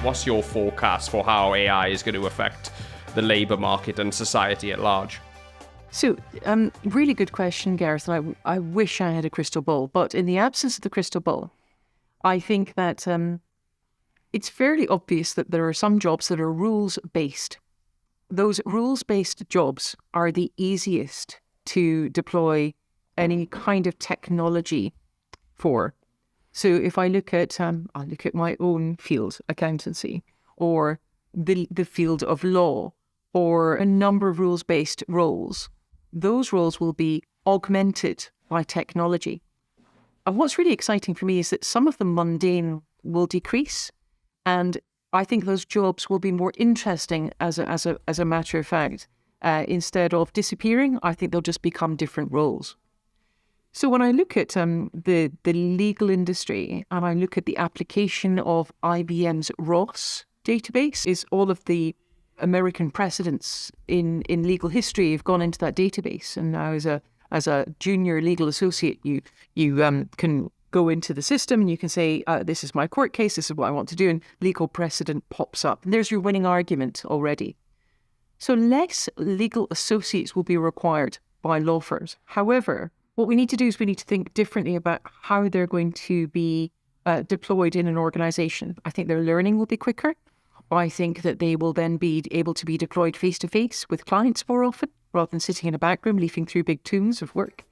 What's your forecast for how AI is going to affect the labour market and society at large? So, really good question, Gareth. And I wish I had a crystal ball. But in the absence of the crystal ball, I think that it's fairly obvious that there are some jobs that are rules-based. Those rules-based jobs are the easiest to deploy any kind of technology for. So if I look at, I'll look at my own field, accountancy, or the field of law, or a number of rules-based roles, those roles will be augmented by technology. And what's really exciting for me is that some of the mundane will decrease, and I think those jobs will be more interesting as a matter of fact. Instead of disappearing, I think they'll just become different roles. So when I look at the legal industry and I look at the application of IBM's ROS database, is all of the American precedents in legal history have gone into that database. And now as a junior legal associate, you can go into the system and you can say, this is my court case, this is what I want to do, and legal precedent pops up. And there's your winning argument already. So less legal associates will be required by law firms. However, what we need to do is we need to think differently about how they're going to be deployed in an organization. I think their learning will be quicker. I think that they will then be able to be deployed face-to-face with clients more often, rather than sitting in a back room leafing through big tomes of work.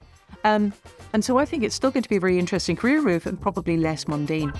And so I think it's still going to be a very interesting career move and probably less mundane.